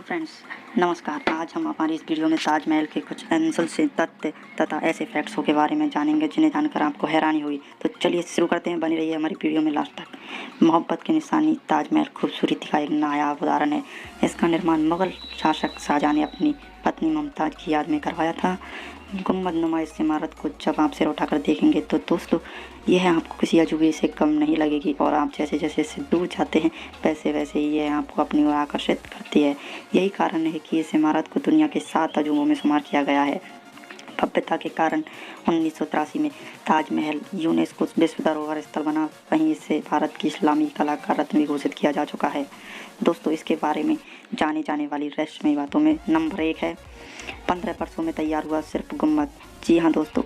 Friends, नमस्कार। आज हम हमारी इस वीडियो में ताजमहल के कुछ अनसुलझे तथ्य तथा ऐसे फैक्ट्सों के बारे में जानेंगे जिन्हें जानकर आपको हैरानी हुई। तो चलिए शुरू करते हैं, बनी रहिए हमारी वीडियो में लास्ट तक। मोहब्बत की निशानी ताजमहल खूबसूरती का एक नायाब उदाहरण है। इसका निर्माण मुगल शासक शाहजहां ने अपनी पत्नी मुमताज़ की याद में करवाया था। गुम्बद नुमा इस इमारत को जब आप सिर उठाकर देखेंगे तो दोस्तों यह आपको किसी अजूबे से कम नहीं लगेगी, और आप जैसे जैसे इससे दूर जाते हैं वैसे वैसे यह आपको अपनी ओर आकर्षित करती है। यही कारण है कि इस इमारत को दुनिया के 7 अजूबों में शुमार किया गया है। भव्यता के कारण 1983 में ताजमहल यूनेस्को विश्व धरोहर स्थल बना। वहीं इसे भारत की इस्लामी कला का रत्न भी घोषित किया जा चुका है। दोस्तों इसके बारे में जाने जाने वाली रहस्यमयी बातों में नंबर 1 है 15 वर्षों में तैयार हुआ सिर्फ गुम्बद। जी हाँ दोस्तों,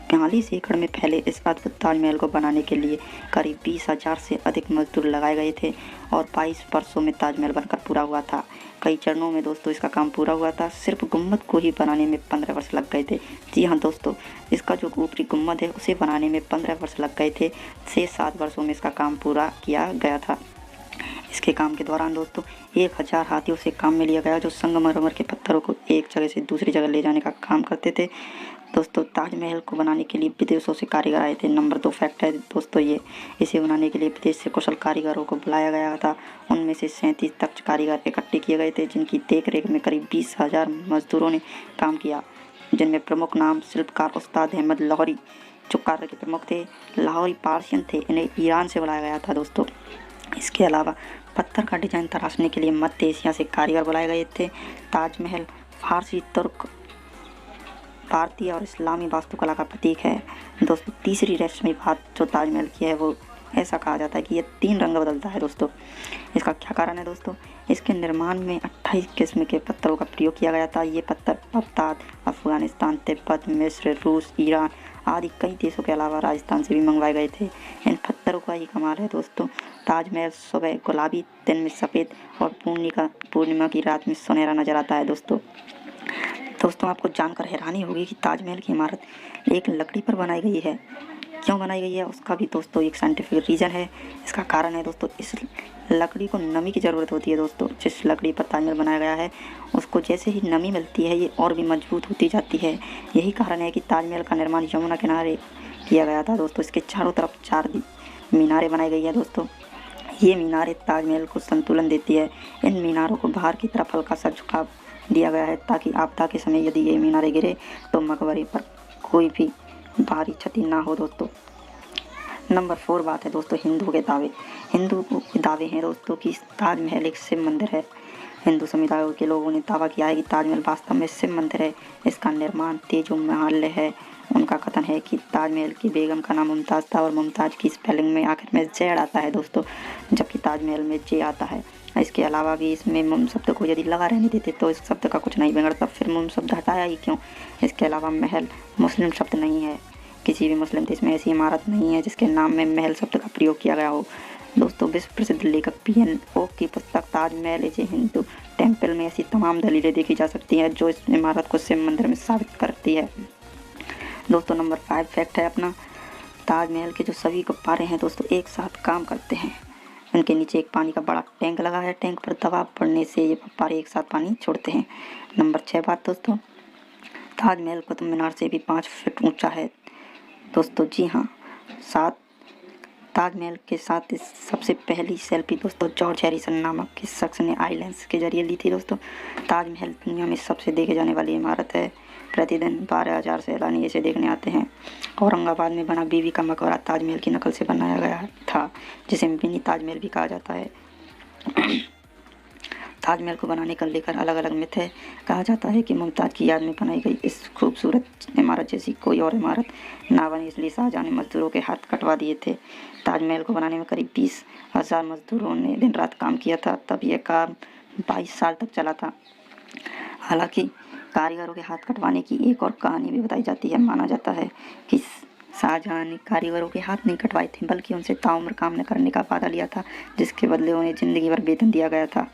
42 एकड़ में फैले इस अद्भुत ताजमहल को बनाने के लिए करीब 20,000 से अधिक मजदूर लगाए गए थे और 22 वर्षों में ताजमहल बनकर पूरा हुआ था। कई चरणों में दोस्तों इसका काम पूरा हुआ था। सिर्फ गुम्बद को ही बनाने में 15 वर्ष लग गए थे। जी हाँ दोस्तों, इसका जो ऊपरी गुम्बद है उसे बनाने में 15 वर्ष लग गए थे। 6-7 वर्षों में इसका काम पूरा किया गया था। इसके काम के दौरान दोस्तों 1000 हाथियों से काम में लिया गया, जो संगमरमर के पत्थरों को एक जगह से दूसरी जगह ले जाने का काम करते थे। दोस्तों ताजमहल को बनाने के लिए विदेशों से कारीगर आए थे। नंबर 2 फैक्ट है दोस्तों ये, इसे बनाने के लिए विदेश से कुशल कारीगरों को बुलाया गया था। उनमें से 37 दक्ष कारीगर इकट्ठे किए गए थे, जिनकी देखरेख में करीब 20,000 मजदूरों ने काम किया, जिनमें प्रमुख नाम शिल्पकार उस्ताद अहमद लाहौरी जो कार्य के प्रमुख थे। लाहौरी पार्सियन थे, इन्हें ईरान से बुलाया गया था दोस्तों। इसके अलावा पत्थर का डिजाइन तराशने के लिए मध्य एशिया से कारीगर बुलाए गए थे। ताजमहल फारसी, तुर्क, भारतीय और इस्लामी वास्तुकला का प्रतीक है। दोस्तों तीसरी रहस्यमयी बात जो ताजमहल की है वो ऐसा कहा जाता है कि ये 3 रंग बदलता है दोस्तों। इसका क्या कारण है दोस्तों? इसके निर्माण में 28 किस्म के पत्थरों का प्रयोग किया गया था। ये पत्थर बगदाद, अफगानिस्तान, तिब्बत, मिस्र, रूस, ईरान आदि कई देशों के अलावा राजस्थान से भी मंगवाए गए थे। इन पत्थरों का ही कमाल है दोस्तों। ताजमहल सुबह गुलाबी, दिन में सफ़ेद और पूर्णिमा की रात में सुनहरा नजर आता है दोस्तों आपको जानकर हैरानी होगी कि ताजमहल की इमारत एक लकड़ी पर बनाई गई है। क्यों बनाई गई है उसका भी दोस्तों एक साइंटिफिक रीज़न है। इसका कारण है दोस्तों, इस लकड़ी को नमी की ज़रूरत होती है दोस्तों। जिस लकड़ी पर ताजमहल बनाया गया है उसको जैसे ही नमी मिलती है ये और भी मजबूत होती जाती है। यही कारण है कि ताजमहल का निर्माण यमुना किनारे किया गया था दोस्तों। इसके चारों तरफ 4 मीनारें बनाई गई है दोस्तों। ये मीनारें ताजमहल को संतुलन देती है। इन मीनारों को बाहर की तरफ हल्का सा झुकाव दिया गया है ताकि आपदा के समय यदि ये मीनारें गिरे तो मकबरे पर कोई भी भारी क्षति ना हो दोस्तों। नंबर 4 बात है दोस्तों हिंदुओं के दावे। हिंदू के दावे हैं दोस्तों कि ताजमहल एक शिव मंदिर है। हिंदू समुदायों के लोगों ने दावा किया है कि ताजमहल वास्तव में शिव मंदिर है। इसका निर्माण तेजोमहल है। उनका कथन है कि ताजमहल की बेगम का नाम मुमताज़ था और मुमताज़ की स्पेलिंग में आखिर में जेड आता है दोस्तों, जबकि ताजमहल में जे आता है। इसके अलावा भी इसमें मुम शब्द को यदि लगा रहने देते तो इस शब्द का कुछ नहीं बिगड़ता, फिर मुम शब्द हटाया ही क्यों? इसके अलावा महल मुस्लिम शब्द नहीं है। किसी भी मुस्लिम देश में ऐसी इमारत नहीं है जिसके नाम में महल शब्द का प्रयोग किया गया हो। दोस्तों विश्व प्रसिद्ध लेखक PN ओक की पुस्तक Taj Mahal is a Hindu temple में ऐसी तमाम दलीलें देखी जा सकती हैं जो इस इमारत को शिव मंदिर में साबित करती है। दोस्तों नंबर 5 फैक्ट है अपना, ताजमहल के जो सभी गुब्बारे हैं दोस्तों एक साथ काम करते हैं। उनके नीचे एक पानी का बड़ा टैंक लगा है। टैंक पर दबाव पड़ने से ये गुब्बारे एक साथ पानी छोड़ते हैं। नंबर 6 बात दोस्तों, ताजमहल कुतुब मीनार से भी 5 फीट ऊंचा है दोस्तों। जी हाँ, ताजमहल के साथ इस सबसे पहली सेल्फी दोस्तों जॉर्ज हैरिसन नामक किस शख्स ने आई लेंस के जरिए ली थी दोस्तों। ताजमहल दुनिया में सबसे देखे जाने वाली इमारत है। प्रतिदिन 12,000 सैलानी इसे देखने आते हैं। औरंगाबाद में बना बीबी का मकबरा ताजमहल की नकल से बनाया गया था, जिसे मिनी ताजमहल भी कहा जाता है। ताजमहल को बनाने का लेकर अलग अलग मिथ है। कहा जाता है कि मुमताज़ की याद में बनाई गई इस खूबसूरत इमारत जैसी कोई और इमारत ना बनी, इसलिए शाहजहां ने मजदूरों के हाथ कटवा दिए थे। ताजमहल को बनाने में करीब 20,000 मजदूरों ने दिन रात काम किया था। तब यह काम 22 साल तक चला था। हालांकि कारीगरों के हाथ कटवाने की एक और कहानी भी बताई जाती है। माना जाता है कि शाहजहां ने कारीगरों के हाथ नहीं कटवाए थे, बल्कि उनसे ताउम्र काम न करने का वादा लिया था, जिसके बदले उन्हें जिंदगी भर वेतन दिया गया था।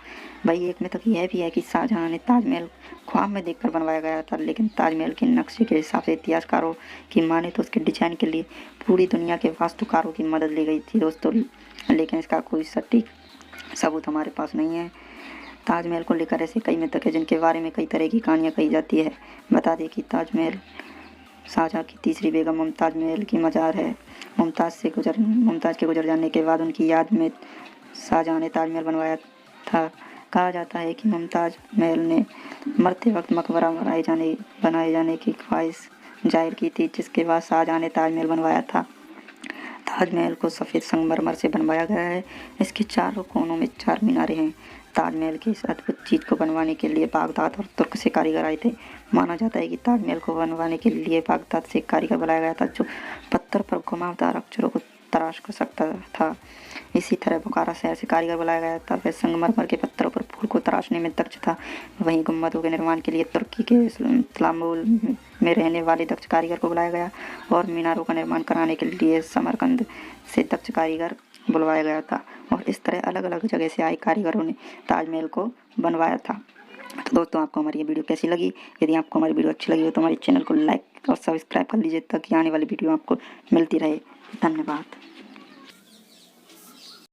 वही एक मिथ यह भी है कि शाहजहां ने ताजमहल ख्वाब में देखकर बनवाया गया था, लेकिन ताजमहल के नक्शे के हिसाब से इतिहासकारों की माने तो उसके डिजाइन के लिए पूरी दुनिया के वास्तुकारों की मदद ली गई थी दोस्तों, लेकिन इसका कोई सटीक सबूत हमारे पास नहीं है। ताजमहल को लेकर ऐसे कई मिथक है जिनके बारे में कई तरह की कहानियाँ कही जाती है। बता दें कि ताजमहल शाहजहाँ की तीसरी बेगम मुमताज़ महल की मज़ार है। मुमताज़ के गुजर जाने के बाद उनकी याद में शाहजहाँ ने ताजमहल बनवाया था। कहा जाता है कि मुमताज़ महल ने मरते वक्त मकबरा बनाए जाने की ख्वाहिश जाहिर की थी, जिसके बाद शाहजहाँ ने ताजमहल बनवाया था। ताजमहल को सफ़ेद संगमरमर से बनवाया गया है। इसके चारों कोनों में 4 मीनारें हैं। ताजमहल की इस अद्भुत चीज़ को बनवाने के लिए बागदाद और तुर्क से कारीगर आए थे। माना जाता है कि ताजमहल को बनवाने के लिए बागदाद से एक कारीगर बुलाया गया था जो पत्थर पर घुमावदार अक्षरों को तराश कर सकता था। इसी तरह बुखारा शहर से कारीगर बुलाया गया था। वह संगमरमर के पत्थरों पर फूल को तराशने में दक्ष था। वहीं गुम्बदों के निर्माण के लिए तुर्की के इस्तांबुल में रहने वाले दक्ष कारीगर को बुलाया गया और मीनारों का निर्माण कराने के लिए समरकंद से दक्ष कारीगर बुलवाया गया था। और इस तरह अलग अलग जगह से आए कारीगरों ने ताजमहल को बनवाया था। तो दोस्तों, आपको हमारी ये वीडियो कैसी लगी? यदि आपको हमारी वीडियो अच्छी लगी हो तो हमारे चैनल को लाइक और सब्सक्राइब कर लीजिए ताकि आने वाली वीडियो आपको मिलती रहे। धन्यवाद।